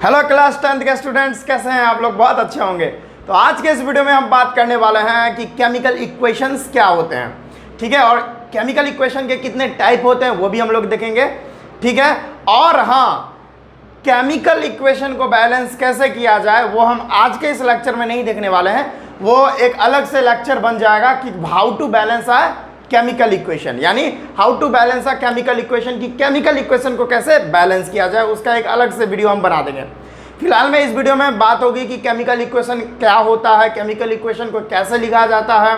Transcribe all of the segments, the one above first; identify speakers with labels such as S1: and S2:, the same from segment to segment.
S1: Hello class 10th के students, कैसे हैं आप लोग? बहुत अच्छे होंगे। तो आज के इस वीडियो में हम बात करने वाले हैं कि केमिकल इक्वेशंस क्या होते हैं, ठीक है, और केमिकल इक्वेशन के कितने टाइप होते हैं वो भी हम लोग देखेंगे, ठीक है। और हाँ, केमिकल इक्वेशन को बैलेंस कैसे किया जाए वो हम आज के इस लेक्चर में नहीं देखने वाले हैं, वो एक अलग से लेक्चर बन जाएगा कि how to balance a chemical equation, यानी how to balance a chemical equation की केमिकल इक्वेशन को कैसे बैलेंस किया जाए उसका एक अलग से वीडियो हम बना देंगे। फिलहाल में इस वीडियो में बात होगी कि केमिकल इक्वेशन क्या होता है, केमिकल इक्वेशन को कैसे लिखा जाता है,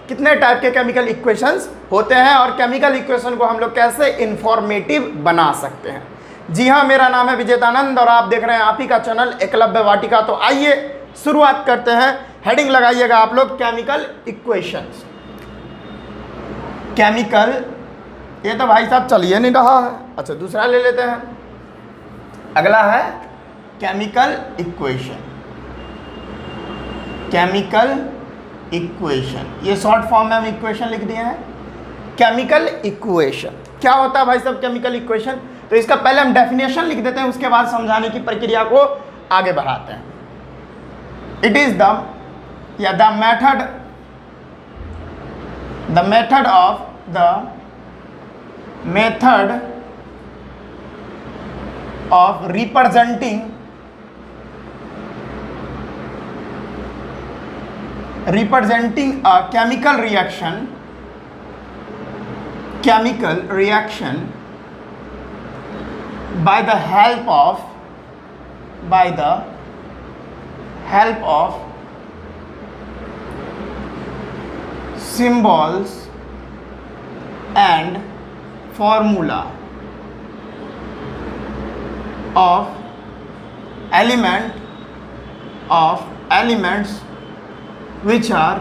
S1: कितने टाइप के केमिकल इक्वेशंस होते हैं और केमिकल इक्वेशन को हम लोग कैसे इंफॉर्मेटिव बना सकते हैं। जी हाँ, मेरा नाम है विजेतानंद और आप देख रहे हैं आप ही का चैनल एकलव्य वाटिका। तो आइए शुरुआत करते हैं। हेडिंग लगाइएगा आप लोग, केमिकल इक्वेशंस। केमिकल, ये तो भाई साहब चलिए नहीं रहा है, अच्छा दूसरा ले लेते हैं। अगला है केमिकल इक्वेशन। केमिकल इक्वेशन, ये शॉर्ट फॉर्म में हम इक्वेशन लिख दिए हैं। केमिकल इक्वेशन क्या होता है भाई साहब? केमिकल इक्वेशन, तो इसका पहले हम डेफिनेशन लिख देते हैं, उसके बाद समझाने की प्रक्रिया को आगे बढ़ाते हैं। It is the method of representing a chemical reaction by the help of symbols and formula of elements which are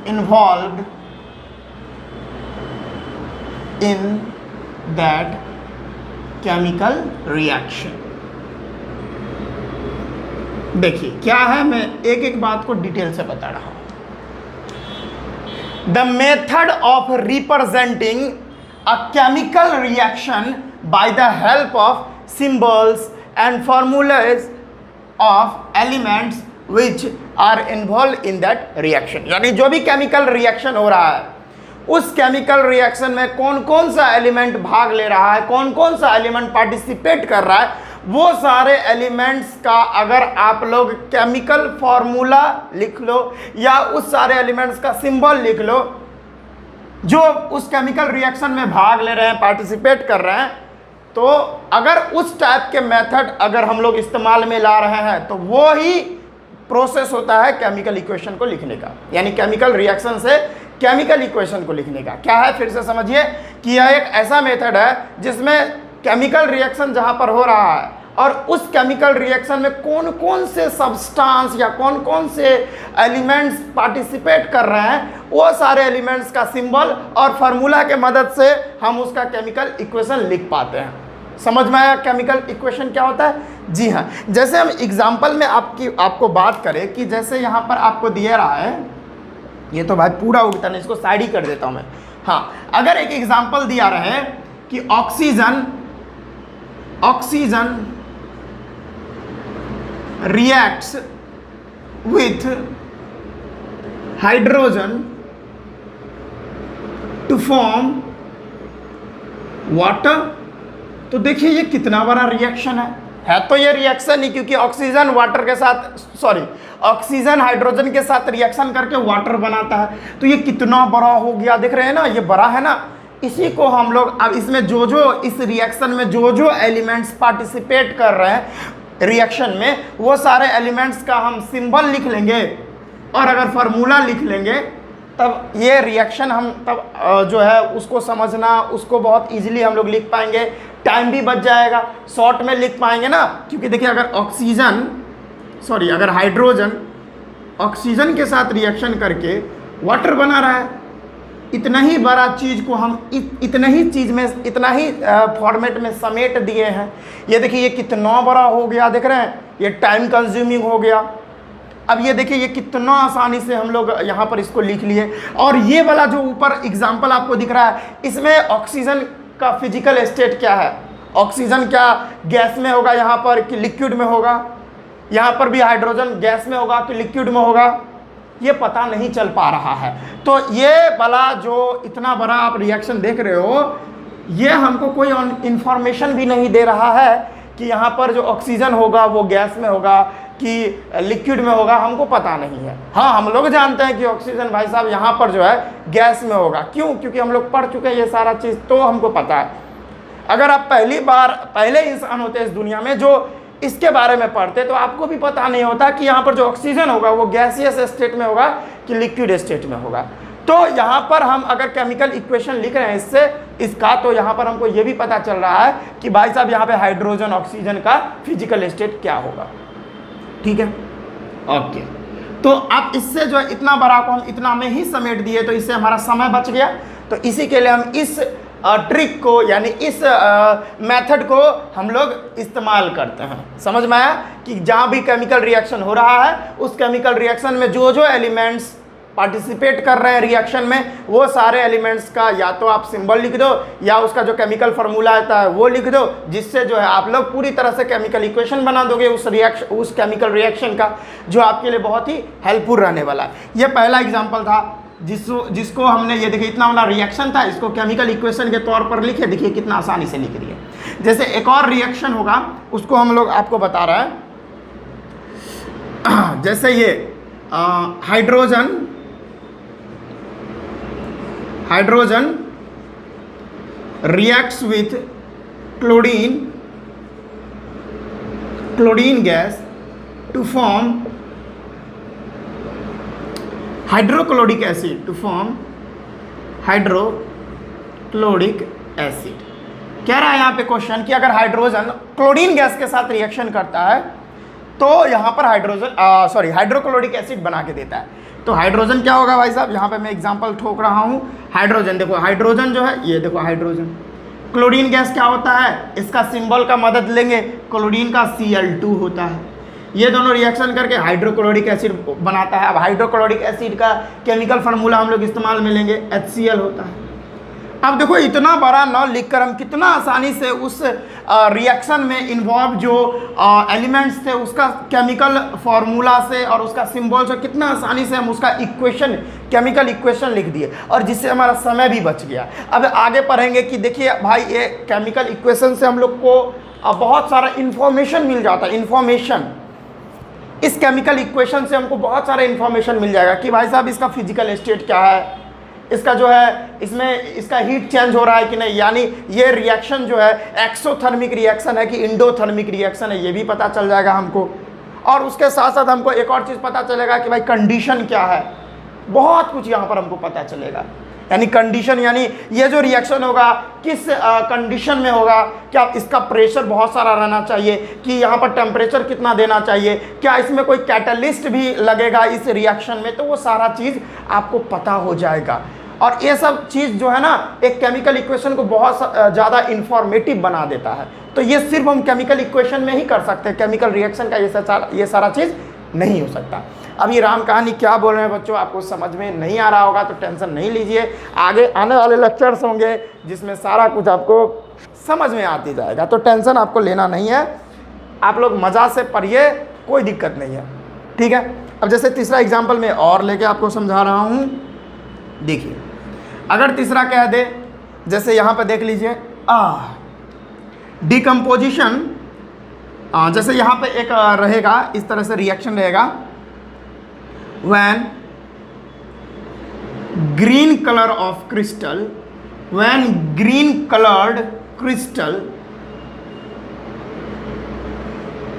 S1: involved in that chemical reaction। देखिए क्या है, मैं एक एक बात को डिटेल से बता रहा हूं। The method of representing a chemical reaction by the help of symbols and formulas of elements which are involved in that reaction। यानी जो भी केमिकल रिएक्शन हो रहा है उस केमिकल रिएक्शन में कौन कौन सा एलिमेंट भाग ले रहा है, कौन कौन सा एलिमेंट पार्टिसिपेट कर रहा है, वो सारे एलिमेंट्स का अगर आप लोग केमिकल फॉर्मूला लिख लो या उस सारे एलिमेंट्स का सिंबल लिख लो जो उस केमिकल रिएक्शन में भाग ले रहे हैं, पार्टिसिपेट कर रहे हैं, तो अगर उस टाइप के मेथड अगर हम लोग इस्तेमाल में ला रहे हैं तो वो ही प्रोसेस होता है केमिकल इक्वेशन को लिखने का, यानी केमिकल रिएक्शन से केमिकल इक्वेशन को लिखने का। क्या है, फिर से समझिए कि यह एक ऐसा मेथड है जिसमें केमिकल रिएक्शन जहां पर हो रहा है और उस केमिकल रिएक्शन में कौन कौन से सब्सटेंस या कौन कौन से एलिमेंट्स पार्टिसिपेट कर रहे हैं, वो सारे एलिमेंट्स का सिंबल और फार्मूला के मदद से हम उसका केमिकल इक्वेशन लिख पाते हैं। समझ में आया केमिकल इक्वेशन क्या होता है? जी हाँ, जैसे हम एग्जाम्पल में आपको बात करें कि जैसे यहाँ पर आपको दिया रहा है, ये तो भाई पूरा उगता नहीं, इसको साइड ही कर देता हूँ मैं। हाँ, अगर एक एग्जाम्पल दिया रहे कि oxygen reacts with hydrogen to form water, तो देखिए ये कितना बड़ा रिएक्शन है तो ये रिएक्शन ही, क्योंकि ऑक्सीजन हाइड्रोजन के साथ रिएक्शन करके वाटर बनाता है, तो ये कितना बड़ा हो गया, देख रहे हैं ना, ये बड़ा है ना। इसी को हम लोग अब इसमें जो इस रिएक्शन में जो एलिमेंट्स पार्टिसिपेट कर रहे हैं रिएक्शन में, वो सारे एलिमेंट्स का हम सिंबल लिख लेंगे और अगर फार्मूला लिख लेंगे तब ये रिएक्शन हम तब जो है उसको समझना, उसको बहुत इजीली हम लोग लिख पाएंगे, टाइम भी बच जाएगा, शॉर्ट में लिख पाएंगे ना। क्योंकि देखिए अगर हाइड्रोजन ऑक्सीजन के साथ रिएक्शन करके वाटर बना रहा है, इतना ही बड़ा चीज़ को हम इतना ही फॉर्मेट में समेट दिए हैं। ये देखिए ये कितना बड़ा हो गया, देख रहे हैं, ये टाइम कंज्यूमिंग हो गया। अब ये देखिए ये कितना आसानी से हम लोग यहाँ पर इसको लिख लिए। और ये वाला जो ऊपर एग्जाम्पल आपको दिख रहा है, इसमें ऑक्सीजन का फिजिकल स्टेट क्या है, ऑक्सीजन क्या गैस में होगा यहाँ पर कि लिक्विड में होगा, यहाँ पर भी हाइड्रोजन गैस में होगा कि लिक्विड में होगा, ये पता नहीं चल पा रहा है। तो ये वाला जो इतना बड़ा आप रिएक्शन देख रहे हो, ये हमको कोई इंफॉर्मेशन भी नहीं दे रहा है कि यहाँ पर जो ऑक्सीजन होगा वो गैस में होगा कि लिक्विड में होगा, हमको पता नहीं है। हाँ, हम लोग जानते हैं कि ऑक्सीजन भाई साहब यहाँ पर जो है गैस में होगा। क्यों? क्योंकि हम लोग पढ़ चुके हैं ये सारा चीज़, तो हमको पता है। अगर आप पहले इंसान होते इस दुनिया में जो इसके बारे में पढ़ते, तो आपको भी पता नहीं होता कि यहाँ पर जो ऑक्सीजन होगा वो गैसियस स्टेट में होगा कि लिक्विड स्टेट में होगा। तो यहाँ पर हम अगर केमिकल इक्वेशन लिख रहे हैं इसका, तो यहाँ पर हमको ये भी पता चल रहा है कि भाई साहब यहाँ पे हाइड्रोजन ऑक्सीजन का फिजिकल स्टेट क्या होगा। ठीक है, ओके। तो अब इससे जो है इतना बड़ा को हम इतना में ही समेट दिए, तो इससे हमारा समय बच गया। तो इसी के लिए हम इस ट्रिक को यानी इस मेथड को हम लोग इस्तेमाल करते हैं। समझ में आया कि जहाँ भी केमिकल रिएक्शन हो रहा है, उस केमिकल रिएक्शन में जो जो एलिमेंट्स पार्टिसिपेट कर रहे हैं रिएक्शन में, वो सारे एलिमेंट्स का या तो आप सिंबल लिख दो या उसका जो केमिकल फार्मूला आता है वो लिख दो, जिससे जो है आप लोग पूरी तरह से केमिकल इक्वेशन बना दोगे उस केमिकल रिएक्शन का, जो आपके लिए बहुत ही हेल्पफुल रहने वाला है। ये पहला एग्जाम्पल था जिसको हमने, ये देखिए इतना वाला रिएक्शन था, इसको केमिकल इक्वेशन के तौर पर लिखे। देखिए कितना आसानी से लिख दिए। जैसे एक और रिएक्शन होगा, उसको हम लोग आपको बता रहे हैं। जैसे ये hydrogen reacts with chlorine gas to form hydrochloric acid hydrochloric acid. कह रहा है यहाँ पे क्वेश्चन कि अगर हाइड्रोजन क्लोरीन गैस के साथ रिएक्शन करता है तो यहाँ पर हाइड्रोक्लोरिक एसिड बना के देता है। तो हाइड्रोजन क्या होगा भाई साहब, यहाँ पे मैं एग्जांपल ठोक रहा हूँ। हाइड्रोजन देखो, हाइड्रोजन जो है ये देखो हाइड्रोजन। क्लोरीन गैस क्या होता है, इसका सिंबल का मदद लेंगे, क्लोरीन का Cl2 होता है। ये दोनों रिएक्शन करके हाइड्रोक्लोरिक एसिड बनाता है। अब हाइड्रोक्लोरिक एसिड का केमिकल फार्मूला हम लोग इस्तेमाल में लेंगे, HCl होता है। अब देखो इतना बड़ा न लिखकर हम कितना आसानी से उस रिएक्शन में इन्वॉल्व जो एलिमेंट्स थे उसका केमिकल फार्मूला से और उसका सिंबल से कितना आसानी से हम उसका इक्वेशन, केमिकल इक्वेशन लिख दिए, और जिससे हमारा समय भी बच गया। अब आगे पढ़ेंगे कि देखिए भाई ये केमिकल इक्वेशन से हम लोग को बहुत सारा इन्फॉर्मेशन मिल जाता है। इस केमिकल इक्वेशन से हमको बहुत सारा इन्फॉर्मेशन मिल जाएगा कि भाई साहब इसका फिजिकल स्टेट क्या है, इसका जो है इसमें इसका हीट चेंज हो रहा है कि नहीं, यानी ये रिएक्शन जो है एक्सोथर्मिक रिएक्शन है कि इंडोथर्मिक रिएक्शन है, ये भी पता चल जाएगा हमको। और उसके साथ साथ हमको एक और चीज़ पता चलेगा कि भाई कंडीशन क्या है, बहुत कुछ यहाँ पर हमको पता चलेगा। यानी कंडीशन, यानी ये जो रिएक्शन होगा किस कंडीशन में होगा, क्या इसका प्रेशर बहुत सारा रहना चाहिए कि यहाँ पर टेम्परेचर कितना देना चाहिए, क्या इसमें कोई कैटलिस्ट भी लगेगा इस रिएक्शन में, तो वो सारा चीज़ आपको पता हो जाएगा। और ये सब चीज़ जो है ना एक केमिकल इक्वेशन को बहुत ज़्यादा इंफॉर्मेटिव बना देता है। तो ये सिर्फ हम केमिकल इक्वेशन में ही कर सकते हैं, केमिकल रिएक्शन का ये सारा चीज़ नहीं हो सकता। अब ये राम कहानी क्या बोल रहे हैं बच्चों, आपको समझ में नहीं आ रहा होगा तो टेंशन नहीं लीजिए, आगे आने वाले लेक्चर्स होंगे जिसमें सारा कुछ आपको समझ में आती जाएगा, तो टेंशन आपको लेना नहीं है। आप लोग मज़ा से पढ़िए, कोई दिक्कत नहीं है, ठीक है। अब जैसे तीसरा एग्जाम्पल मैं और लेके आपको समझा रहा हूँ। देखिए अगर तीसरा कह दे, जैसे यहाँ पर देख लीजिए डिकम्पोजिशन, जैसे यहाँ पे एक रहेगा इस तरह से रिएक्शन रहेगा, when green colored crystal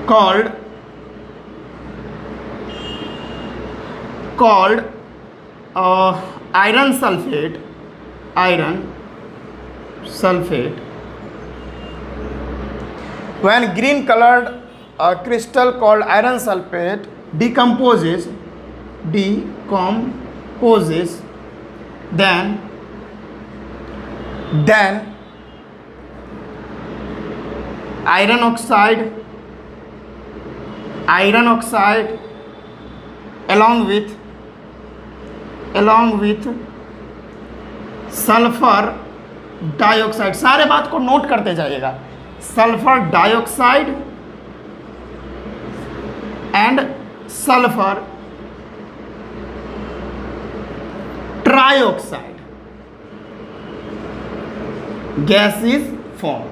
S1: called iron sulfate when green colored crystal called iron sulfate decomposes, then iron oxide along with sulphur dioxide, सारे बात को नोट करते जाइएगा, sulphur dioxide and sulphur trioxide gas is formed.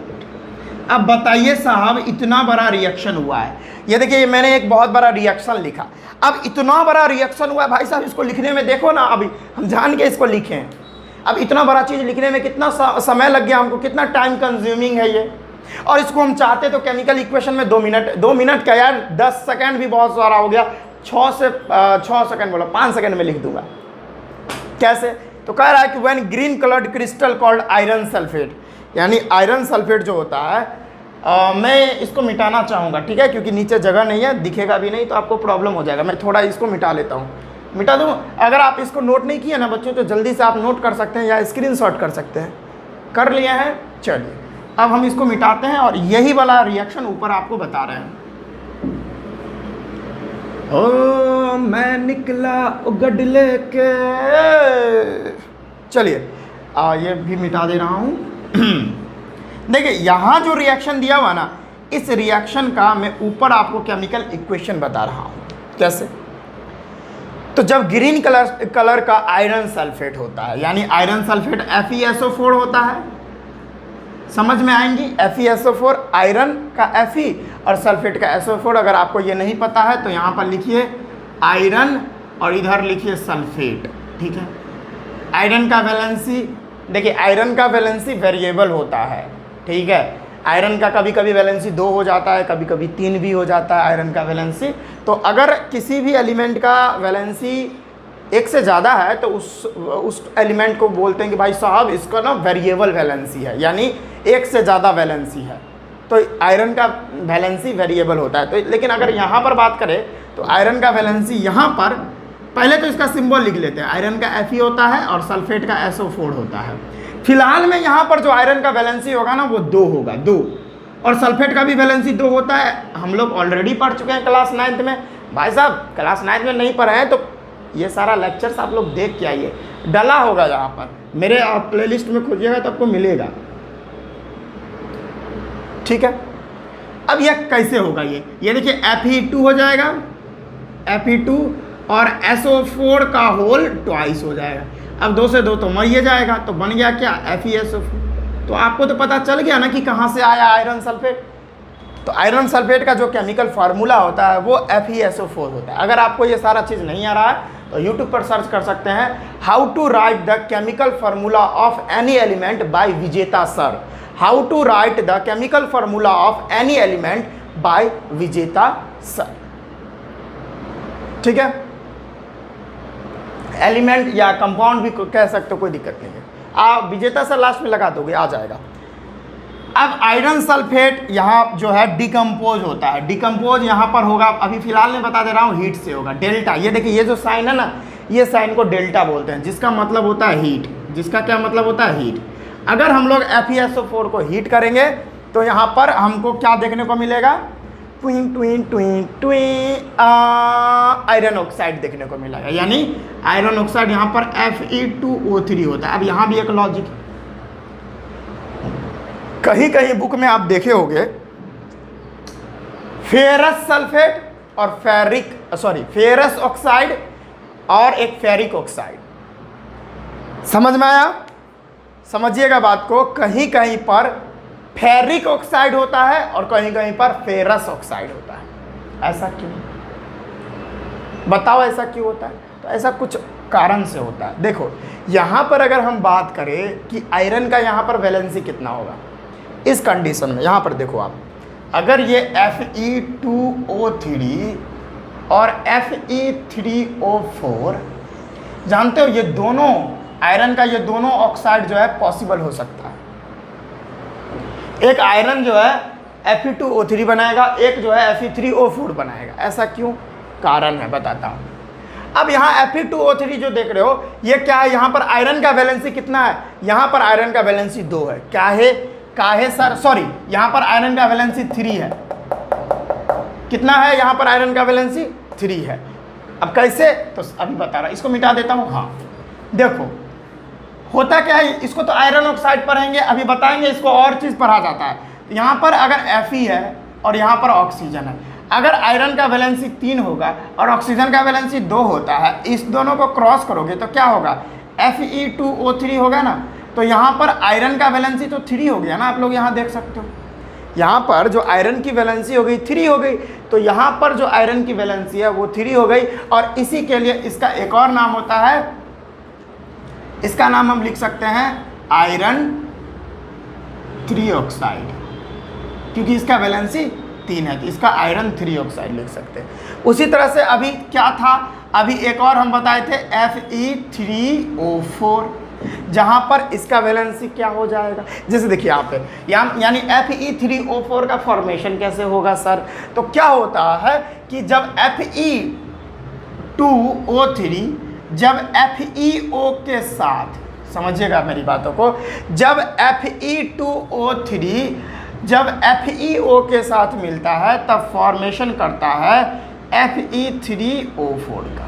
S1: अब बताइए साहब, इतना बड़ा रिएक्शन हुआ है, ये देखिए मैंने एक बहुत बड़ा रिएक्शन लिखा। अब इतना बड़ा रिएक्शन हुआ है भाई साहब, इसको लिखने में देखो ना, अभी हम जान के इसको लिखे हैं। अब इतना बड़ा चीज़ लिखने में कितना समय लग गया हमको, कितना टाइम कंज्यूमिंग है ये। और इसको हम चाहते तो केमिकल इक्वेशन में 2 मिनट का यार, 10 सेकेंड भी बहुत सारा हो गया, 6 सेकेंड बोला, 5 सेकेंड में लिख दूंगा। कैसे? तो कह रहा है कि when green coloured crystal called iron sulphate, यानी आयरन सल्फेट जो होता है, मैं इसको मिटाना चाहूँगा, ठीक है, क्योंकि नीचे जगह नहीं है, दिखेगा भी नहीं तो आपको प्रॉब्लम हो जाएगा। मैं थोड़ा इसको मिटा लेता हूँ, मिटा दूँ। अगर आप इसको नोट नहीं किए ना बच्चों, तो जल्दी से आप नोट कर सकते हैं या स्क्रीनशॉट कर सकते हैं। कर लिए हैं? चलिए अब हम इसको मिटाते हैं और यही वाला रिएक्शन ऊपर आपको बता रहे हैं। ओ मैं निकला गड लेके, चलिए ये भी मिटा दे रहा हूँ। देखिए यहाँ जो रिएक्शन दिया हुआ ना, इस रिएक्शन का मैं ऊपर आपको केमिकल इक्वेशन बता रहा हूँ। कैसे? तो जब ग्रीन कलर का आयरन सल्फेट होता है, यानी आयरन सल्फेट FeSO4 होता है, समझ में आएंगी। FeSO4 आयरन का Fe और सल्फेट का SO4। अगर आपको ये नहीं पता है तो यहाँ पर लिखिए आयरन और इधर लिखिए सल्फेट, ठीक है। आयरन का वैलेंसी, देखिए आयरन का वैलेंसी वेरिएबल होता है, ठीक है। आयरन का कभी कभी वैलेंसी 2 हो जाता है, कभी कभी 3 भी हो जाता है आयरन का वैलेंसी। तो अगर किसी भी एलिमेंट का वैलेंसी 1 से ज़्यादा है तो उस एलिमेंट को बोलते हैं कि भाई साहब इसका ना वेरिएबल वैलेंसी है, यानी 1 से ज़्यादा वैलेंसी है, तो आयरन का वैलेंसी वेरिएबल होता है। तो लेकिन अगर यहाँ पर बात करें तो आयरन का वैलेंसी यहाँ पर, पहले तो इसका सिंबल लिख लेते हैं। आयरन का Fe होता है और सल्फेट का SO4 होता है। फिलहाल में यहाँ पर जो आयरन का वैलेंसी होगा ना वो 2 होगा, 2, और सल्फेट का भी वैलेंसी 2 होता है। हम लोग ऑलरेडी पढ़ चुके हैं क्लास 9th में। भाई साहब क्लास 9th में नहीं पढ़े हैं तो ये सारा लेक्चर्स आप लोग देख के आइए, डला होगा यहाँ पर, मेरे आप प्लेलिस्ट में खोजिएगा तो आपको मिलेगा, ठीक है। अब यह कैसे होगा, ये देखिए Fe2 हो जाएगा, Fe2 और SO4 का होल ट्वाइस हो जाएगा। अब 2 से 2 तो मर ही जाएगा, तो बन गया क्या FeSO4। तो आपको तो पता चल गया ना कि कहाँ से आया आयरन सल्फेट। तो आयरन सल्फेट का जो केमिकल फार्मूला होता है वो FeSO4 होता है। अगर आपको ये सारा चीज़ नहीं आ रहा है तो यूट्यूब पर सर्च कर सकते हैं, how to write the chemical formula of any element by Vijeta sir. How to write the chemical formula of any element by Vijeta sir, ठीक है। एलिमेंट या कंपाउंड भी कह सकते हो, कोई दिक्कत नहीं है। आप विजेता सर लास्ट में लगा दोगे, आ जाएगा। अब आयरन सल्फेट यहाँ जो है डिकम्पोज होता है। डिकम्पोज यहाँ पर होगा, अभी फिलहाल मैं बता दे रहा हूँ, हीट से होगा। डेल्टा, ये देखिए ये जो साइन है ना, ये साइन को डेल्टा बोलते हैं, जिसका मतलब होता है हीट। जिसका क्या मतलब होता है? हीट। अगर हम लोग FeSO4 को हीट करेंगे तो यहाँ पर हमको क्या देखने को मिलेगा? Twin twin twin twin iron oxide देखने को मिलेगा, यानी आयरन ऑक्साइड यहाँ पर Fe2O3 होता है। अब यहाँ भी एक लॉजिक, कहीं कहीं बुक में आप देखे होंगे फेरस सल्फेट और फेरस ऑक्साइड और एक फेरिक ऑक्साइड। समझ में आया? समझिएगा बात को, कहीं कहीं पर फेरिक ऑक्साइड होता है और कहीं कहीं पर फेरस ऑक्साइड होता है। ऐसा क्यों? बताओ ऐसा क्यों होता है? तो ऐसा कुछ कारण से होता है। देखो यहाँ पर अगर हम बात करें कि आयरन का यहाँ पर वैलेंसी कितना होगा इस कंडीशन में, यहाँ पर देखो आप, अगर ये Fe2O3 और Fe3O4, जानते हो ये दोनों आयरन का, ये दोनों ऑक्साइड जो है पॉसिबल हो सकता है। एक आयरन जो है Fe2O3 बनाएगा, एक जो है Fe3O4 बनाएगा। ऐसा क्यों? कारण है, बताता हूँ। अब यहाँ Fe2O3 जो देख रहे हो, ये क्या है? यहाँ पर आयरन का वैलेंसी कितना है? यहाँ पर आयरन का वैलेंसी 2 है। क्या है सर? सॉरी, यहाँ पर आयरन का वैलेंसी 3 है। कितना है यहाँ पर? आयरन का वैलेंसी 3 है। अब कैसे? तो अभी बता रहा, इसको मिटा देता हूँ। हाँ देखो होता क्या है, इसको तो आयरन ऑक्साइड पढ़ेंगे, अभी बताएंगे इसको और चीज़ पढ़ा जाता है। यहाँ पर अगर Fe है और यहाँ पर ऑक्सीजन है, अगर आयरन का वैलेंसी 3 होगा और ऑक्सीजन का वैलेंसी 2 होता है, इस दोनों को क्रॉस करोगे तो क्या होगा, Fe2O3 होगा ना। तो यहाँ पर आयरन का वैलेंसी तो 3 हो गया ना, आप लोग यहाँ देख सकते हो, यहाँ पर जो आयरन की वैलेंसी हो गई 3 हो गई, तो यहाँ पर जो आयरन की वैलेंसी है वो 3 हो गई। और इसी के लिए इसका एक और नाम होता है, इसका नाम हम लिख सकते हैं आयरन 3 ऑक्साइड, क्योंकि इसका वैलेंसी 3 है, तो इसका आयरन 3 ऑक्साइड लिख सकते हैं। उसी तरह से अभी क्या था, अभी एक और हम बताए थे Fe3O4, जहाँ पर इसका वैलेंसी क्या हो जाएगा, जैसे देखिए यहाँ पे यानी Fe3O4 का फॉर्मेशन कैसे होगा सर, तो क्या होता है कि जब Fe2O3 जब FeO के साथ, समझिएगा मेरी बातों को, जब Fe2O3 जब FeO के साथ मिलता है तब फॉर्मेशन करता है Fe3O4 का।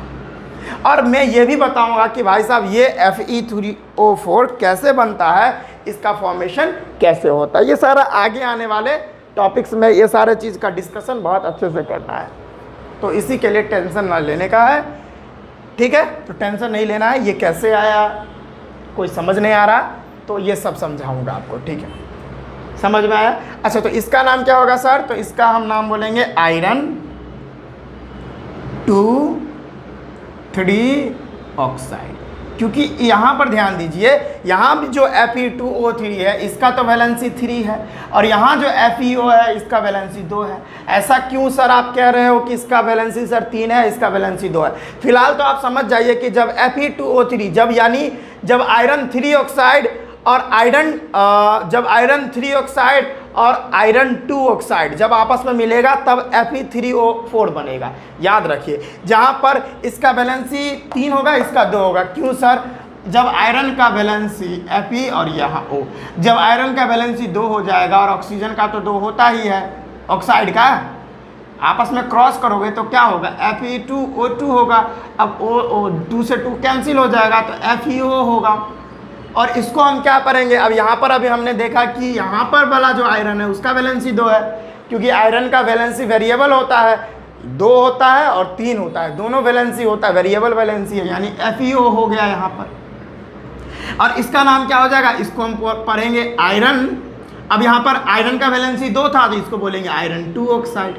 S1: और मैं ये भी बताऊंगा कि भाई साहब ये Fe3O4 कैसे बनता है, इसका फॉर्मेशन कैसे होता है, ये सारा आगे आने वाले टॉपिक्स में ये सारे चीज़ का डिस्कशन बहुत अच्छे से करना है। तो इसी के लिए टेंशन ना लेने का है, ठीक है, तो टेंशन नहीं लेना है। ये कैसे आया, कोई समझ नहीं आ रहा तो ये सब समझाऊंगा आपको, ठीक है, समझ में आया। अच्छा, तो इसका नाम क्या होगा सर, तो इसका हम नाम बोलेंगे आयरन 2,3 ऑक्साइड, क्योंकि यहाँ पर ध्यान दीजिए, यहाँ भी जो Fe2O3 है इसका तो वैलेंसी 3 है और यहाँ जो FeO है इसका वैलेंसी 2 है। ऐसा क्यों सर आप कह रहे हो कि इसका वैलेंसी सर 3 है, इसका वैलेंसी 2 है। फिलहाल तो आप समझ जाइए कि जब Fe2O3 जब आयरन 3 ऑक्साइड और जब आयरन 3 ऑक्साइड और आयरन 2 ऑक्साइड जब आपस में मिलेगा तब Fe3O4 बनेगा। याद रखिए, जहाँ पर इसका वैलेंसी 3 होगा, इसका 2 होगा। क्यों सर, जब आयरन का वैलेंसी Fe और यहाँ O, जब आयरन का वैलेंसी 2 हो जाएगा और ऑक्सीजन का तो 2 होता ही है, ऑक्साइड का आपस में क्रॉस करोगे तो क्या होगा, Fe2O2 होगा। अब O 2 से 2 कैंसिल हो जाएगा तो FeO होगा। और इसको हम क्या करेंगे, अब यहाँ पर अभी हमने देखा कि यहाँ पर वाला जो आयरन है उसका वैलेंसी 2 है, क्योंकि आयरन का वैलेंसी वेरिएबल होता है, 2 होता है और 3 होता है, दोनों वैलेंसी होता है, वेरिएबल वैलेंसी है, यानी FeO हो गया यहाँ पर। और इसका नाम क्या हो जाएगा, इसको हम पढ़ेंगे आयरन, अब यहाँ पर आयरन का वैलेंसी 2 था तो इसको बोलेंगे आयरन 2 ऑक्साइड।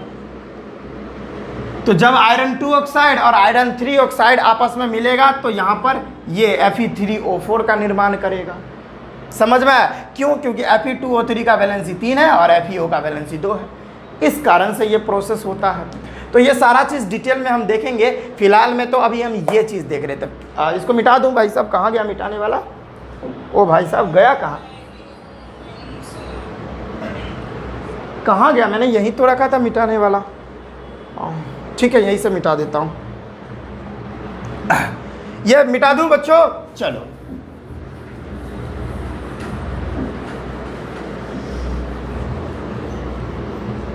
S1: तो जब आयरन 2 ऑक्साइड और आयरन 3 ऑक्साइड आपस में मिलेगा तो यहाँ पर ये Fe3O4 का निर्माण करेगा। समझ में आया, क्यों, क्योंकि Fe2O3 का वैलेंसी 3 है और FeO का वैलेंसी 2 है, इस कारण से ये प्रोसेस होता है। तो ये सारा चीज़ डिटेल में हम देखेंगे, फिलहाल में तो अभी हम ये चीज़ देख रहे थे। इसको मिटा दूँ भाई साहब, कहाँ गया मिटाने वाला, ओ भाई साहब गया कहाँ गया, मैंने यहीं तो रखा था मिटाने वाला। ठीक है, यहीं से मिटा देता हूँ, ये मिटा दूं बच्चों, चलो।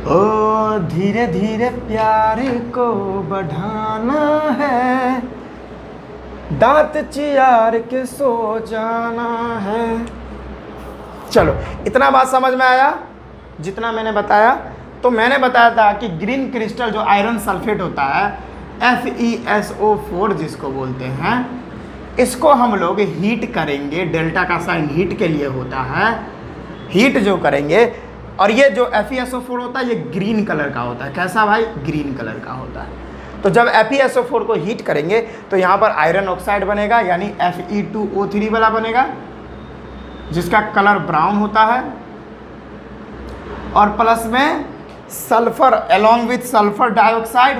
S1: ओ धीरे धीरे प्यार को बढ़ाना है, दांत चियार के सो जाना है। चलो, इतना बात समझ में आया जितना मैंने बताया। तो मैंने बताया था कि ग्रीन क्रिस्टल जो आयरन सल्फेट होता है FeSO4 जिसको बोलते हैं, इसको हम लोग हीट करेंगे, डेल्टा का साइन हीट के लिए होता है, हीट जो करेंगे। और ये जो FeSO4 होता है ये ग्रीन कलर का होता है। कैसा भाई, ग्रीन कलर का होता है। तो जब FeSO4 को हीट करेंगे तो यहाँ पर आयरन ऑक्साइड बनेगा, यानी Fe2O3 वाला बनेगा, जिसका कलर ब्राउन होता है, और प्लस में sulphur along with sulphur dioxide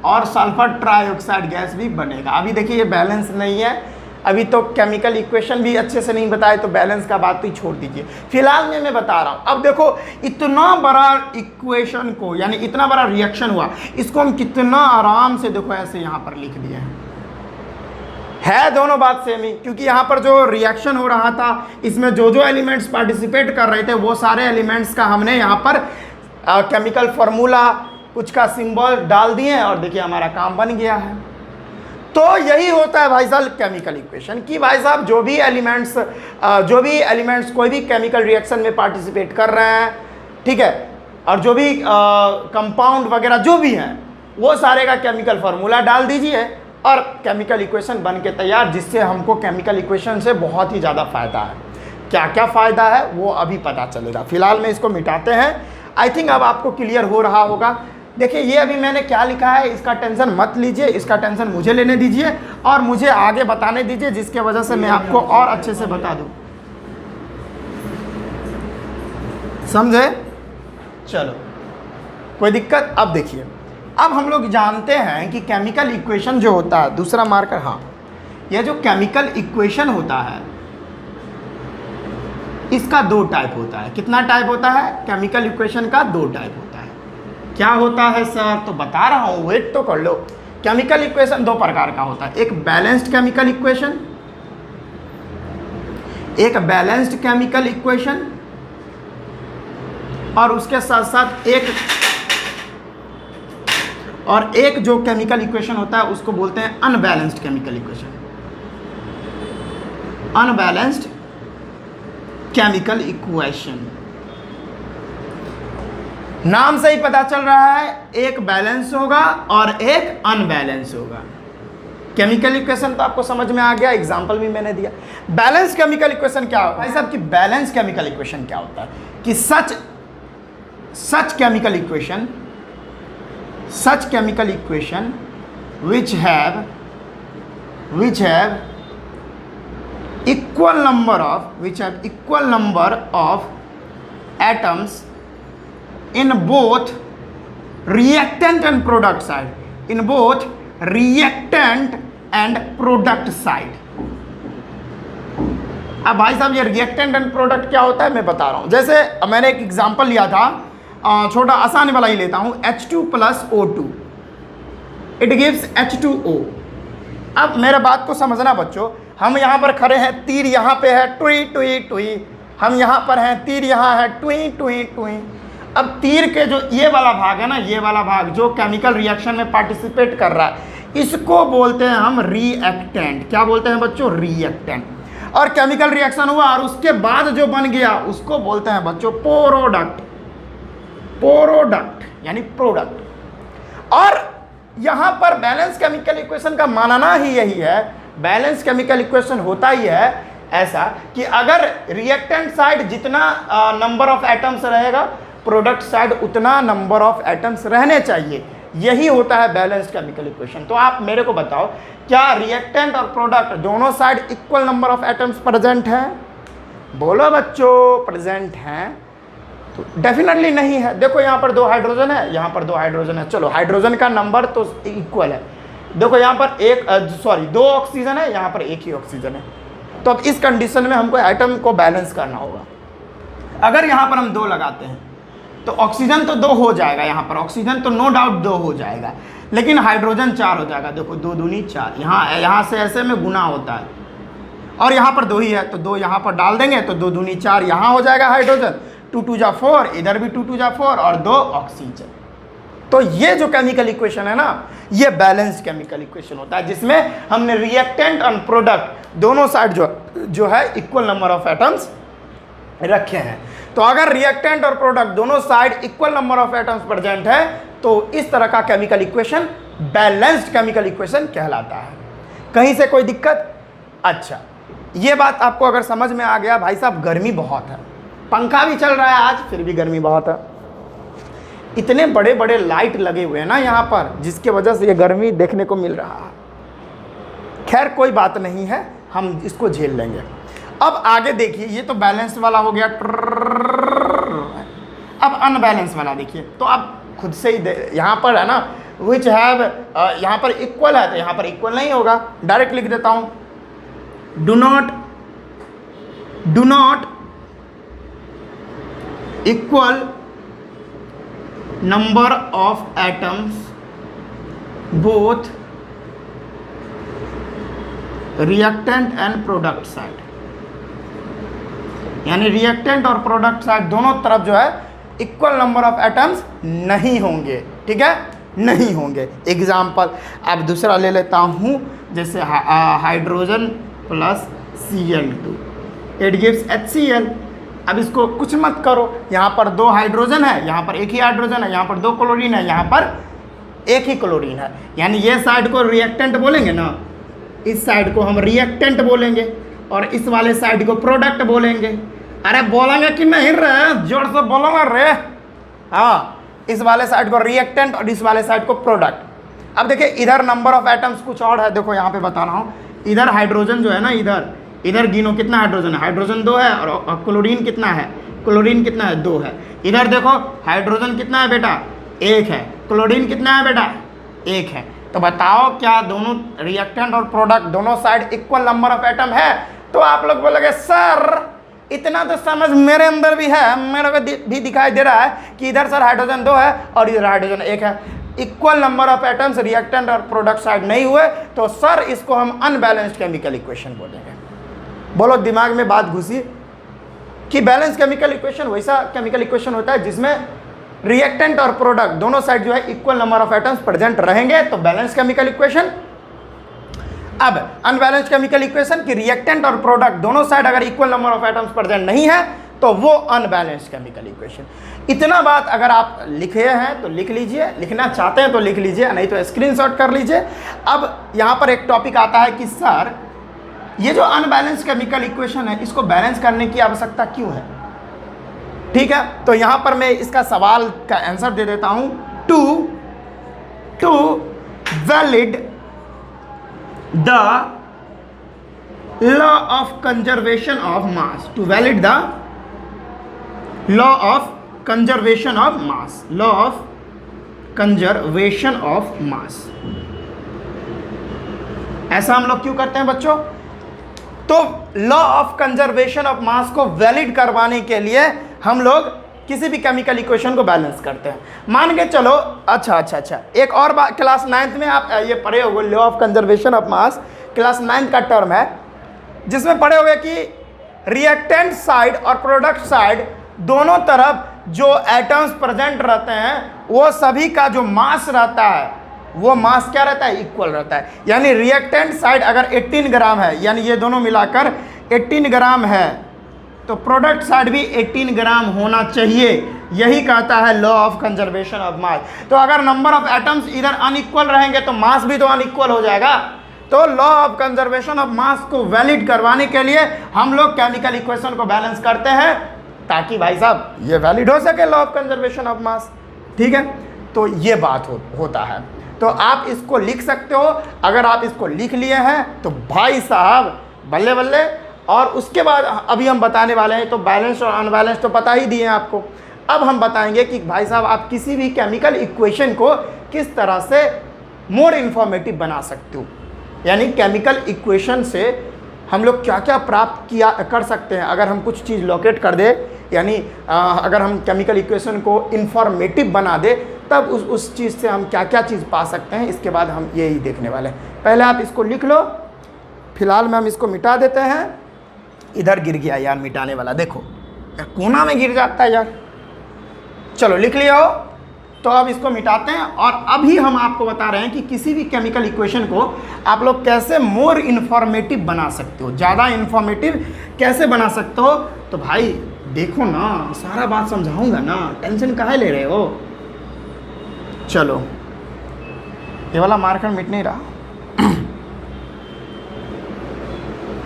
S1: और सल्फर ट्राइऑक्साइड गैस भी बनेगा। अभी देखिए ये बैलेंस नहीं है, अभी तो केमिकल इक्वेशन भी अच्छे से नहीं बताए, तो बैलेंस का बात ही छोड़ दीजिए, फिलहाल में मैं बता रहा हूँ। अब देखो, इतना बड़ा इक्वेशन को, यानी इतना बड़ा रिएक्शन हुआ, इसको हम कितना आराम से देखो ऐसे यहाँ पर लिख दिए है दोनों बात सेम ही, क्योंकि यहाँ पर जो रिएक्शन हो रहा था इसमें जो जो एलिमेंट्स पार्टिसिपेट कर रहे थे वो सारे एलिमेंट्स का हमने यहाँ पर केमिकल फार्मूला, कुछ का सिंबल डाल दिए और देखिए हमारा काम बन गया है। तो यही होता है भाई साहब केमिकल इक्वेशन कि भाई साहब जो भी एलिमेंट्स कोई भी केमिकल रिएक्शन में पार्टिसिपेट कर रहे हैं ठीक है, और जो भी कंपाउंड वगैरह जो भी हैं वो सारे का केमिकल फार्मूला डाल दीजिए और केमिकल इक्वेशन बन के तैयार, जिससे हमको केमिकल इक्वेशन से बहुत ही ज़्यादा फ़ायदा है। क्या क्या फ़ायदा है वो अभी पता चलेगा, फिलहाल में इसको मिटाते हैं। आई थिंक अब आपको क्लियर हो रहा होगा। देखिए ये अभी मैंने क्या लिखा है, इसका टेंशन मत लीजिए, इसका टेंशन मुझे लेने दीजिए और मुझे आगे बताने दीजिए, जिसके वजह से मैं आपको और अच्छे से बता दूं। समझे? चलो कोई दिक्कत? अब देखिए, अब हम लोग जानते हैं कि केमिकल इक्वेशन जो होता है, दूसरा मार्कर, हाँ, यह जो केमिकल इक्वेशन होता है इसका दो टाइप होता है। कितना टाइप होता है? केमिकल इक्वेशन का दो टाइप होता है। क्या होता है सर? तो बता रहा हूँ, वेट तो कर लो। केमिकल इक्वेशन दो प्रकार का होता है, एक बैलेंस्ड केमिकल इक्वेशन, एक बैलेंस्ड केमिकल इक्वेशन, और उसके साथ साथ एक जो केमिकल इक्वेशन होता है उसको बोलते हैं unbalanced chemical equation. Unbalanced chemical equation, नाम से ही पता चल रहा है, एक बैलेंस होगा और एक अनबैलेंस होगा। केमिकल इक्वेशन तो आपको समझ में आ गया, एग्जांपल भी मैंने दिया। बैलेंस केमिकल इक्वेशन क्या होता है भाई साहब? कि बैलेंस केमिकल इक्वेशन क्या होता है कि such chemical equation which have equal number of atoms in both reactant and product side, in both reactant and product side। अब भाई साहब ये रिएक्टेंट एंड प्रोडक्ट क्या होता है मैं बता रहा हूँ। जैसे मैंने एक एग्जांपल लिया था, छोटा आसान वाला ही लेता हूँ, H2 + O2 it gives H2O। अब मेरे बात को समझना बच्चों, हम यहाँ पर खड़े हैं, तीर यहाँ पे है, टुई टुई टुई, हम यहाँ पर हैं, तीर यहाँ है, टुई टुई टुई। अब तीर के जो ये वाला भाग है ना, ये वाला भाग जो केमिकल रिएक्शन में पार्टिसिपेट कर रहा है, इसको बोलते हैं हम रिएक्टेंट। क्या बोलते हैं बच्चों? रिएक्टेंट। और केमिकल रिएक्शन हुआ और उसके बाद जो बन गया उसको बोलते हैं बच्चों प्रोडक्ट। प्रोडक्ट यानी प्रोडक्ट। और यहाँ पर बैलेंस केमिकल इक्वेशन का मानना ही यही है, बैलेंस केमिकल इक्वेशन होता ही है ऐसा कि अगर रिएक्टेंट साइड जितना नंबर ऑफ एटम्स रहेगा, प्रोडक्ट साइड उतना नंबर ऑफ एटम्स रहने चाहिए। यही होता है बैलेंस्ड केमिकल इक्वेशन। तो आप मेरे को बताओ, क्या रिएक्टेंट और प्रोडक्ट दोनों side equal number of atoms present हैं? बोलो बच्चों, प्रेजेंट हैं? तो डेफिनेटली नहीं है। देखो यहाँ पर 2 हाइड्रोजन है, यहाँ पर 2 हाइड्रोजन है, चलो हाइड्रोजन का नंबर तो इक्वल है। देखो यहाँ पर 2 ऑक्सीजन है, यहाँ पर 1 ही ऑक्सीजन है। तो अब इस कंडीशन में हमको एटम को बैलेंस करना होगा। अगर यहाँ पर हम 2 लगाते हैं तो ऑक्सीजन तो 2 हो जाएगा, यहाँ पर ऑक्सीजन तो नो डाउट 2 हो जाएगा, लेकिन हाइड्रोजन 4 हो जाएगा। देखो 2 दूनी 4, यहाँ से ऐसे में गुना होता है, और यहाँ पर 2 ही है तो 2 यहाँ पर डाल देंगे तो 2 दूनी 4 यहाँ हो जाएगा हाइड्रोजन, 2 2 जा 4, इधर भी 2 2 जा 4 और 2 ऑक्सीजन। तो ये जो केमिकल इक्वेशन है ना, ये बैलेंस केमिकल इक्वेशन होता है, जिसमें हमने रिएक्टेंट और प्रोडक्ट दोनों साइड जो है इक्वल नंबर ऑफ एटम्स रखे हैं। तो अगर रिएक्टेंट और प्रोडक्ट दोनों side equal number of atoms present है तो इस तरह का chemical equation balanced chemical equation कहलाता है। कहीं से कोई दिक्कत? अच्छा, ये बात आपको अगर समझ में आ गया। भाई साहब गर्मी बहुत है, पंखा भी चल रहा है आज, फिर भी गर्मी बहुत है। इतने बड़े बड़े लाइट लगे हुए हैं ना यहाँ पर, जिसके वजह से ये गर्मी देखने को मिल रहा है। खैर कोई बात नहीं है, हम इसको झेल लेंगे। अब आगे देखिए, ये तो बैलेंस वाला हो गया। अब अनबैलेंस वाला देखिए, तो आप खुद से ही यहाँ पर है ना, विच हैव, यहाँ पर इक्वल है तो यहाँ पर इक्वल नहीं होगा, डायरेक्ट लिख देता हूँ, do not equal number of atoms both reactant and product side. यानी रिएक्टेंट और प्रोडक्ट साइड दोनों तरफ जो है इक्वल नंबर ऑफ एटम्स नहीं होंगे। ठीक है, नहीं होंगे। एग्जाम्पल अब दूसरा ले लेता हूँ, जैसे hydrogen + Cl2 it gives HCl। अब इसको कुछ मत करो, यहाँ पर 2 हाइड्रोजन है, यहाँ पर एक ही हाइड्रोजन है, यहाँ पर 2 क्लोरीन है, यहाँ पर एक ही क्लोरीन है, यानी ये साइड को रिएक्टेंट बोलेंगे ना, इस साइड को हम रिएक्टेंट बोलेंगे और इस वाले साइड को प्रोडक्ट बोलेंगे। अरे बोलेंगे कि नहीं रे, जोर से बोलोगे रे। हाँ, इस वाले साइड को रिएक्टेंट और इस वाले साइड को प्रोडक्ट। अब देखिए इधर नंबर ऑफ एटम्स कुछ और है, देखो यहाँ पे बता रहा हूँ, इधर हाइड्रोजन जो है ना, इधर गिनो कितना हाइड्रोजन है, हाइड्रोजन 2 है और क्लोरीन कितना है, क्लोरीन कितना है 2 है। इधर देखो हाइड्रोजन कितना है बेटा, 1 है, क्लोरीन कितना है बेटा 1 है। तो बताओ क्या दोनों रिएक्टेंट और प्रोडक्ट दोनों side equal number of atom है? तो आप लोग बोलोगे सर इतना तो समझ मेरे अंदर भी है, मेरे को भी दिखाई दे रहा है कि इधर सर हाइड्रोजन 2 है और इधर हाइड्रोजन 1 है, equal number of atoms reactant और प्रोडक्ट साइड नहीं हुए, तो सर इसको हम अनबैलेंस्ड केमिकल इक्वेशन बोलेंगे। बोलो दिमाग में बात घुसी कि बैलेंस केमिकल इक्वेशन वैसा केमिकल इक्वेशन होता है जिसमें रिएक्टेंट और प्रोडक्ट दोनों साइड जो है equal number of atoms present रहेंगे, तो बैलेंस केमिकल इक्वेशन। अब अनबैलेंस्ड केमिकल इक्वेशन कि रिएक्टेंट और प्रोडक्ट दोनों साइड अगर equal number of atoms present नहीं है तो वो अनबैलेंस्ड केमिकल इक्वेशन। इतना बात अगर आप लिखे हैं तो लिख लीजिए, लिखना चाहते हैं तो लिख लीजिए, नहीं तो स्क्रीनशॉट कर लीजिए। अब यहाँ पर एक टॉपिक आता है कि सर ये जो अनबैलेंस्ड केमिकल इक्वेशन है इसको बैलेंस करने की आवश्यकता क्यों है? ठीक है, तो यहाँ पर मैं इसका सवाल का आंसर दे देता हूँ। To valid the law of conservation of mass, to valid the law of conservation of mass, law of conservation of mass. ऐसा हम लोग क्यों करते हैं बच्चों? तो law of conservation of mass को वैलिड करवाने के लिए हम लोग किसी भी केमिकल इक्वेशन को बैलेंस करते हैं। मान के चलो, अच्छा, एक और बात, क्लास 9th में आप ये पढ़े होंगे, law of conservation of mass class 9th का टर्म है, जिसमें पढ़े हुए कि रिएक्टेंट साइड और प्रोडक्ट साइड दोनों तरफ जो एटम्स प्रेजेंट रहते हैं वो सभी का जो मास रहता है वो मास क्या रहता है, इक्वल रहता है। यानी रिएक्टेंट साइड अगर 18 ग्राम है, यानी ये दोनों मिलाकर 18 ग्राम है, तो प्रोडक्ट साइड भी 18 ग्राम होना चाहिए। यही कहता है लॉ ऑफ कंजर्वेशन ऑफ मास। तो अगर नंबर ऑफ एटम्स इधर अनइक्वल रहेंगे तो मास भी तो अनइक्वल हो जाएगा। तो law of conservation of mass को वैलिड करवाने के लिए हम लोग केमिकल इक्वेशन को बैलेंस करते हैं, ताकि भाई साहब ये वैलिड हो सके लॉ ऑफ कंजर्वेशन ऑफ मास। ठीक है, तो ये बात होता है। तो आप इसको लिख सकते हो। अगर आप इसको लिख लिए हैं तो भाई साहब बल्ले बल्ले। और उसके बाद अभी हम बताने वाले हैं, तो बैलेंस और अनबैलेंस तो पता ही दिए हैं आपको। अब हम बताएंगे कि भाई साहब आप किसी भी केमिकल इक्वेशन को किस तरह से मोर इन्फॉर्मेटिव बना सकते हो, यानी केमिकल इक्वेशन से हम लोग क्या क्या प्राप्त कर सकते हैं अगर हम कुछ चीज़ लोकेट कर दे, यानी अगर हम केमिकल इक्वेशन को इन्फॉर्मेटिव बना दे तब उस चीज़ से हम क्या क्या चीज़ पा सकते हैं। इसके बाद हम यही देखने वाले हैं। पहले आप इसको लिख लो, फिलहाल में हम इसको मिटा देते हैं। इधर गिर गया यार मिटाने वाला, देखो यार कोना में गिर जाता है यार। चलो लिख लिया हो तो अब इसको मिटाते हैं। और अभी हम आपको बता रहे हैं कि किसी भी केमिकल इक्वेशन को आप लोग कैसे मोर इन्फॉर्मेटिव बना सकते हो, ज़्यादा इन्फॉर्मेटिव कैसे बना सकते हो। तो भाई देखो ना, सारा बात समझाऊंगा ना, टेंशन काहे ले रहे हो। चलो ये वाला मार्कर मिट नहीं रहा।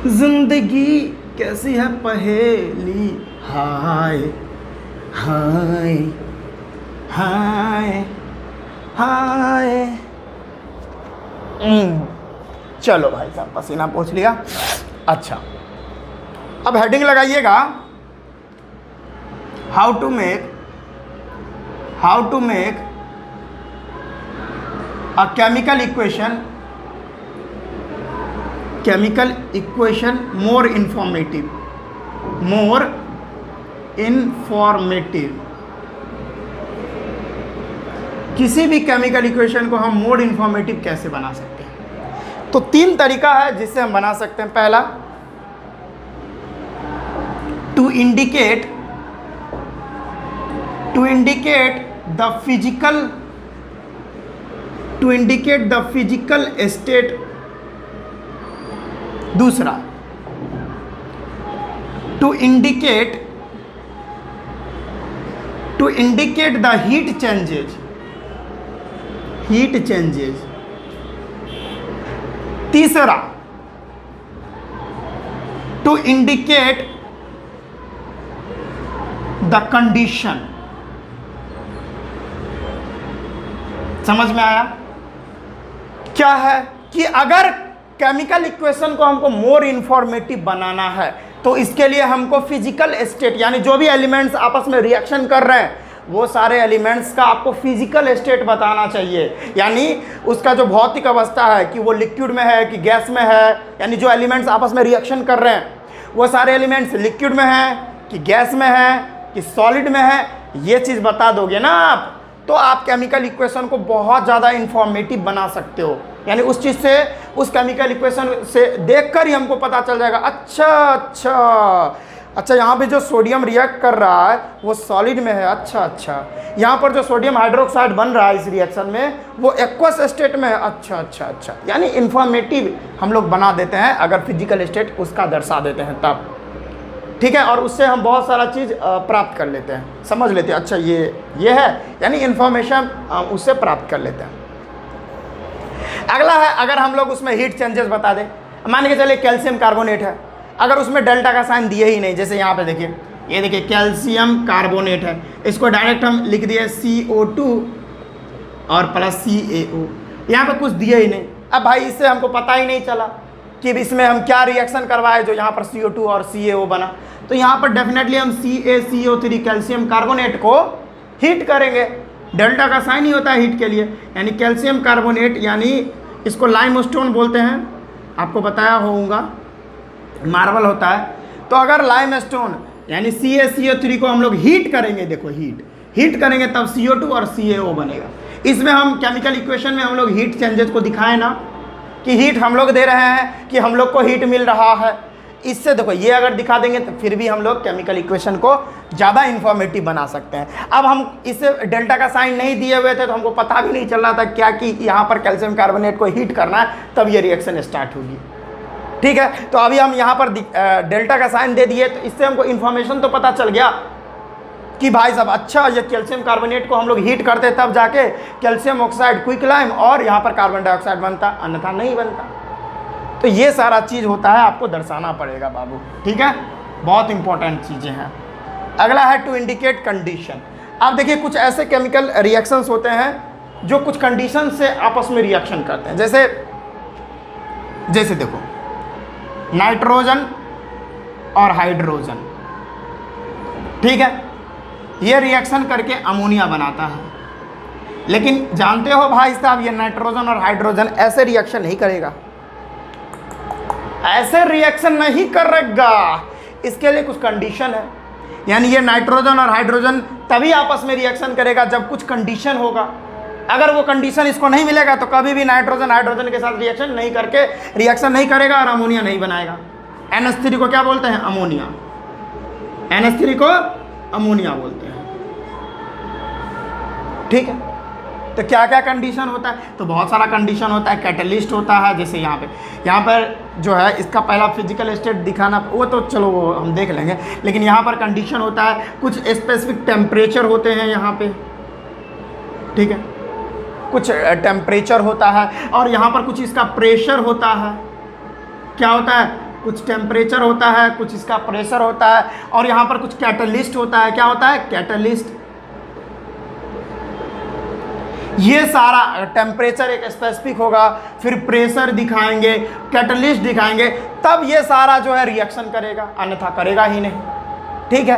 S1: जिंदगी कैसी है पहेली, हाय हाय हाय हाय। चलो भाई साहब पसीना पोंछ लिया। अच्छा अब हेडिंग लगाइएगा, हाउ टू मेक a chemical equation more informative। किसी भी केमिकल इक्वेशन को हम मोर इन्फॉर्मेटिव कैसे बना सकते हैं? तो 3 तरीका है जिससे हम बना सकते हैं। पहला, to indicate the physical state. दूसरा, to indicate to indicate the heat changes, तीसरा टू इंडिकेट द कंडीशन। समझ में आया? क्या है कि अगर केमिकल इक्वेशन को हमको मोर इंफॉर्मेटिव बनाना है तो इसके लिए हमको फिजिकल स्टेट, यानी जो भी एलिमेंट्स आपस में रिएक्शन कर रहे हैं वो सारे एलिमेंट्स का आपको फिजिकल स्टेट बताना चाहिए। यानी उसका जो भौतिक अवस्था है कि वो लिक्विड में है कि गैस में है, यानी जो एलिमेंट्स आपस में रिएक्शन कर रहे हैं वो सारे एलिमेंट्स लिक्विड में हैं कि गैस में है कि सॉलिड में है, ये चीज़ बता दोगे ना आप, तो आप केमिकल इक्वेशन को बहुत ज़्यादा इंफॉर्मेटिव बना सकते हो। यानी उस चीज़ से, उस केमिकल इक्वेशन से देखकर ही हमको पता चल जाएगा अच्छा यहाँ पे जो सोडियम रिएक्ट कर रहा है वो सॉलिड में है, अच्छा यहाँ पर जो सोडियम हाइड्रोक्साइड बन रहा है इस रिएक्शन में वो एक्वस स्टेट में है, अच्छा। यानी इंफॉर्मेटिव हम लोग बना देते हैं अगर फिजिकल स्टेट उसका दर्शा देते हैं तब, ठीक है। और उससे हम बहुत सारा चीज़ प्राप्त कर लेते हैं, समझ लेते हैं, अच्छा ये है, यानी इन्फॉर्मेशन उससे प्राप्त कर लेते हैं। अगला है, अगर हम लोग उसमें हीट चेंजेस बता दें, मान के चलिए कैल्शियम कार्बोनेट है, अगर उसमें डेल्टा का साइन दिए ही नहीं, जैसे यहाँ पे देखिए, ये देखिए कैल्शियम कार्बोनेट है, इसको डायरेक्ट हम लिख दिए CO2 और प्लस CaO, यहाँ पे कुछ दिए ही नहीं। अब भाई इससे हमको पता ही नहीं चला कि इसमें हम क्या रिएक्शन करवाए जो यहाँ पर CO2 और CaO बना, तो यहाँ पर डेफिनेटली हम CaCO3 कैल्शियम कार्बोनेट को हीट करेंगे, डेल्टा का साइन ही होता है हीट के लिए, यानी कैल्शियम कार्बोनेट, यानी इसको लाइमस्टोन बोलते हैं, आपको बताया होगा, मार्बल होता है। तो अगर लाइमस्टोन यानी CaCO3 को हम लोग हीट करेंगे, देखो हीट करेंगे तब CO2 और CaO बनेगा। इसमें हम केमिकल इक्वेशन में हम लोग हीट चेंजेस को दिखाएं ना कि हीट हम लोग दे रहे हैं कि हम लोग को हीट मिल रहा है, इससे देखो ये अगर दिखा देंगे तो फिर भी हम लोग केमिकल इक्वेशन को ज़्यादा इन्फॉर्मेटिव बना सकते हैं। अब हम इसे डेल्टा का साइन नहीं दिए हुए थे तो हमको पता भी नहीं चल रहा था क्या कि यहाँ पर कैल्शियम कार्बोनेट को हीट करना है तब ये रिएक्शन स्टार्ट होगी, ठीक है। तो अभी हम यहाँ पर डेल्टा का साइन दे दिए तो इससे हमको इन्फॉर्मेशन तो पता चल गया कि भाई साहब अच्छा ये कैल्शियम कार्बोनेट को हम लोग हीट करते तब जाके कैल्शियम ऑक्साइड क्विकलाइम और यहाँ पर कार्बन डाइऑक्साइड बनता, अन्यथा नहीं बनता। तो ये सारा चीज़ होता है, आपको दर्शाना पड़ेगा बाबू, ठीक है, बहुत इंपॉर्टेंट चीज़ें हैं। अगला है टू इंडिकेट कंडीशन। आप देखिए कुछ ऐसे केमिकल रिएक्शंस होते हैं जो कुछ कंडीशन से आपस में रिएक्शन करते हैं, जैसे देखो नाइट्रोजन और हाइड्रोजन, ठीक है, ये रिएक्शन करके अमोनिया बनाता है। लेकिन जानते हो भाई साहब ये नाइट्रोजन और हाइड्रोजन ऐसे रिएक्शन नहीं करेगा, ऐसे रिएक्शन नहीं करेगा, इसके लिए कुछ कंडीशन है। यानी ये नाइट्रोजन और हाइड्रोजन तभी आपस में रिएक्शन करेगा जब कुछ कंडीशन होगा। अगर वो कंडीशन इसको नहीं मिलेगा तो कभी भी नाइट्रोजन हाइड्रोजन के साथ रिएक्शन नहीं करेगा और अमोनिया नहीं बनाएगा। NH3 को क्या बोलते हैं? अमोनिया। NH3 को अमोनिया बोलते हैं, ठीक है। तो क्या क्या कंडीशन होता है? तो बहुत सारा कंडीशन होता है। कैटलिस्ट होता है, जैसे यहाँ पर जो है इसका पहला फिजिकल स्टेट दिखाना, वो तो चलो वो हम देख लेंगे, लेकिन यहाँ पर कंडीशन होता है, कुछ स्पेसिफिक टेम्परेचर होते हैं यहाँ पे, ठीक है, कुछ टेम्परेचर होता है और यहाँ पर कुछ इसका प्रेशर होता है। क्या होता है? कुछ टेम्परेचर होता है, कुछ इसका प्रेशर होता है और यहाँ पर कुछ कैटलिस्ट होता है। क्या होता है? कैटलिस्ट। ये सारा टेम्परेचर एक स्पेसिफिक होगा, फिर प्रेशर दिखाएंगे, कैटलिस्ट दिखाएंगे, तब ये सारा जो है रिएक्शन करेगा, अन्यथा करेगा ही नहीं, ठीक है।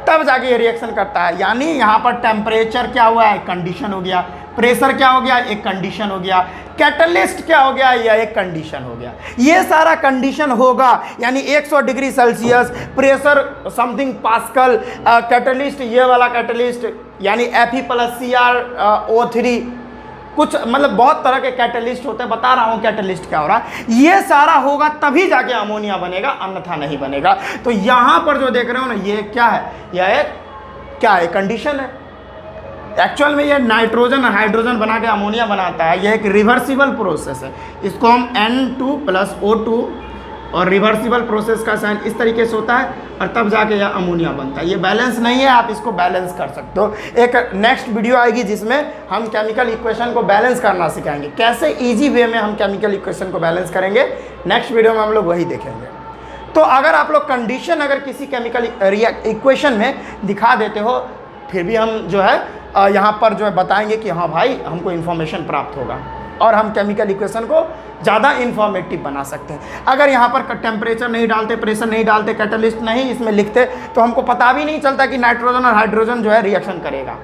S1: तब जाके ये रिएक्शन करता है। यानी यहाँ पर टेम्परेचर क्या हुआ है? कंडीशन हो गया। प्रेशर क्या हो गया? एक कंडीशन हो गया। कैटलिस्ट क्या हो गया? यह एक कंडीशन हो गया। ये सारा कंडीशन होगा, यानी 100 degree Celsius, pressure something pascal, catalyst ये वाला कैटलिस्ट यानी Fe+Cr O3, कुछ मतलब बहुत तरह के कैटलिस्ट होते हैं, बता रहा हूँ कैटलिस्ट क्या हो रहा है। ये सारा होगा तभी जाके अमोनिया बनेगा, अन्यथा नहीं बनेगा। तो यहाँ पर जो देख रहे हो ना, ये क्या है? यह एक क्या है? कंडीशन है। एक्चुअल में ये नाइट्रोजन और हाइड्रोजन बना के अमोनिया बनाता है। यह एक रिवर्सिबल प्रोसेस है। इसको हम N2+O2 और रिवर्सिबल प्रोसेस का साइन इस तरीके से होता है और तब जाके यह अमोनिया बनता है। ये बैलेंस नहीं है, आप इसको बैलेंस कर सकते हो। एक नेक्स्ट वीडियो आएगी जिसमें हम केमिकल इक्वेशन को बैलेंस करना सिखाएंगे, कैसे इजी वे में हम केमिकल इक्वेशन को बैलेंस करेंगे। नेक्स्ट वीडियो में हम लोग वही देखेंगे। तो अगर आप लोग कंडीशन अगर किसी केमिकल इक्वेशन में दिखा देते हो, फिर भी हम जो है यहाँ पर जो है बताएंगे कि हाँ भाई हमको इन्फॉर्मेशन प्राप्त होगा और हम केमिकल इक्वेशन को ज़्यादा इन्फॉर्मेटिव बना सकते हैं। अगर यहाँ पर टेम्परेचर नहीं डालते, प्रेशर नहीं डालते, कैटलिस्ट नहीं इसमें लिखते, तो हमको पता भी नहीं चलता कि नाइट्रोजन और हाइड्रोजन जो है रिएक्शन करेगा।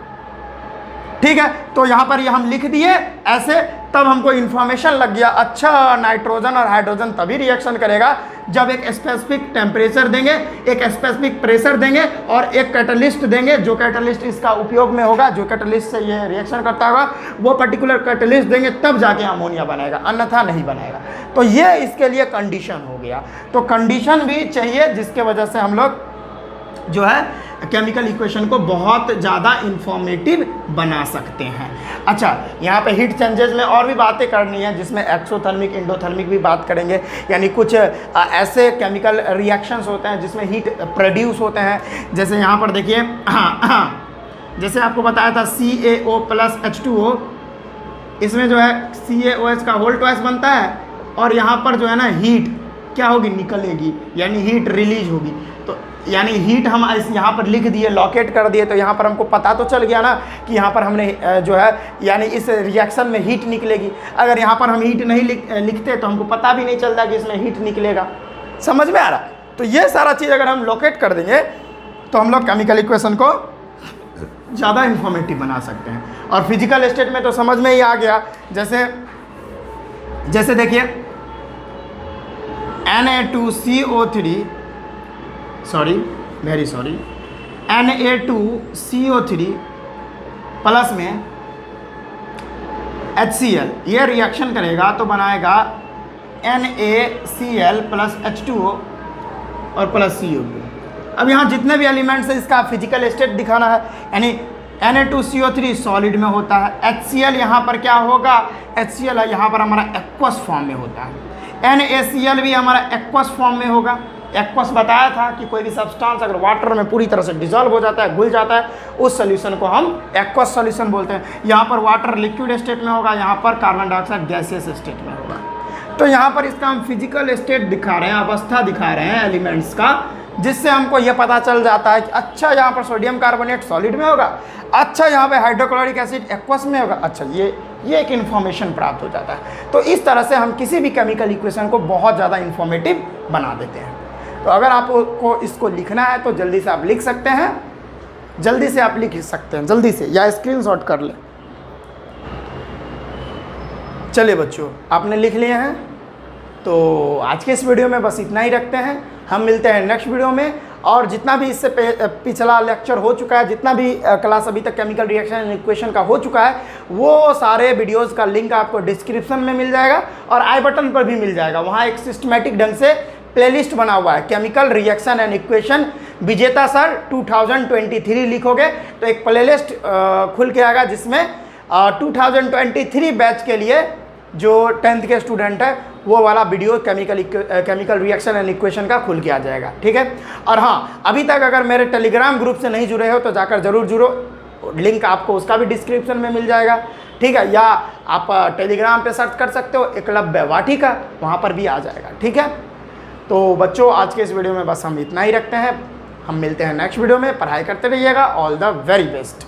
S1: ठीक है, तो यहाँ पर ये हम लिख दिए ऐसे, तब हमको इन्फॉर्मेशन लग गया, अच्छा नाइट्रोजन और हाइड्रोजन तभी रिएक्शन करेगा जब एक स्पेसिफिक टेम्परेचर देंगे, एक स्पेसिफिक प्रेशर देंगे और एक कैटलिस्ट देंगे, जो कैटलिस्ट इसका उपयोग में होगा, जो कैटलिस्ट से ये रिएक्शन करता होगा वो पर्टिकुलर कैटलिस्ट देंगे, तब जाके अमोनिया बनेगा, अन्यथा नहीं बनेगा। तो ये इसके लिए कंडीशन हो गया। तो कंडीशन भी चाहिए जिसके वजह से हम लोग जो है केमिकल इक्वेशन को बहुत ज़्यादा इंफॉर्मेटिव बना सकते हैं। अच्छा, यहाँ पे हीट चेंजेस में और भी बातें करनी है, जिसमें एक्सोथर्मिक, इंडोथर्मिक भी बात करेंगे। यानी कुछ ऐसे केमिकल रिएक्शंस होते हैं जिसमें हीट प्रोड्यूस होते हैं। जैसे यहाँ पर देखिए, जैसे आपको बताया था CaO प्लस H2O, इसमें जो है CaOH का होल ट्वाइस बनता है और यहाँ पर जो है ना हीट क्या होगी, निकलेगी, यानी हीट रिलीज होगी। तो यानी हीट हम यहाँ पर लिख दिए, लॉकेट कर दिए, तो यहाँ पर हमको पता तो चल गया ना कि यहाँ पर हमने जो है यानी इस रिएक्शन में हीट निकलेगी। अगर यहाँ पर हम हीट नहीं लिखते तो हमको पता भी नहीं चलता कि इसमें हीट निकलेगा। समझ में आ रहा? तो ये सारा चीज़ अगर हम लोकेट कर देंगे तो हम लोग केमिकल इक्वेशन को ज़्यादा इंफॉर्मेटिव बना सकते हैं। और फिजिकल स्टेट में तो समझ में ही आ गया। जैसे देखिए Na2CO3 Na2CO3 प्लस में HCl, ये रिएक्शन करेगा तो बनाएगा NaCl प्लस H2O और प्लस CO2। अब यहाँ जितने भी एलिमेंट्स हैं इसका फिजिकल स्टेट दिखाना है, यानी Na2CO3 सॉलिड में होता है, HCl यहाँ पर क्या होगा, HCl यहाँ पर हमारा एक्वस फॉर्म में होता है, NaCl भी हमारा एक्वस फॉर्म में होगा। एक्वस बताया था कि कोई भी सब्सटेंस अगर वाटर में पूरी तरह से डिजॉल्व हो जाता है, घुल जाता है, उस सॉल्यूशन को हम एक्वस सॉल्यूशन बोलते हैं। यहाँ पर वाटर लिक्विड स्टेट में होगा, यहाँ पर कार्बन डाइऑक्साइड गैसियस स्टेट में होगा। तो यहाँ पर इसका हम फिजिकल स्टेट दिखा रहे हैं, अवस्था दिखा रहे हैं एलिमेंट्स का, जिससे हमको यह पता चल जाता है कि अच्छा यहाँ पर सोडियम कार्बोनेट सॉलिड में होगा, अच्छा यहाँ पे हाइड्रोक्लोरिक एसिड एक्वस में होगा। अच्छा, ये एक इन्फॉर्मेशन प्राप्त हो जाता है। तो इस तरह से हम किसी भी केमिकल इक्वेशन को बहुत ज़्यादा इन्फॉर्मेटिव बना देते हैं। तो अगर आपको इसको लिखना है तो जल्दी से आप लिख सकते हैं, जल्दी से आप लिख सकते हैं, जल्दी से, या स्क्रीनशॉट कर लें। चलिए बच्चों, आपने लिख लिए हैं तो आज के इस वीडियो में बस इतना ही रखते हैं। हम मिलते हैं नेक्स्ट वीडियो में। और जितना भी इससे पिछला लेक्चर हो चुका है, जितना भी क्लास अभी तक केमिकल रिएक्शन एंड इक्वेशन का हो चुका है, वो सारे वीडियोस का लिंक आपको डिस्क्रिप्शन में मिल जाएगा और आई बटन पर भी मिल जाएगा। वहाँ एक सिस्टमेटिक ढंग से प्लेलिस्ट बना हुआ है, केमिकल रिएक्शन एंड इक्वेशन विजेता सर 2023 लिखोगे तो एक प्लेलिस्ट खुल के आएगा, जिसमें 2023 बैच के लिए जो 10th के स्टूडेंट है वो वाला video chemical reaction and equation का खुल के आ जाएगा। ठीक है। और हाँ, अभी तक अगर मेरे टेलीग्राम ग्रुप से नहीं जुड़े हो तो जाकर ज़रूर जुड़ो, लिंक आपको उसका भी डिस्क्रिप्शन में मिल जाएगा। ठीक है, या आप टेलीग्राम पे सर्च कर सकते हो एकलव्य वाटिका, वहाँ पर भी आ जाएगा। ठीक है। तो बच्चों, आज के इस वीडियो में बस हम इतना ही रखते हैं। हम मिलते हैं नेक्स्ट वीडियो में। पढ़ाई करते रहिएगा। All the very best.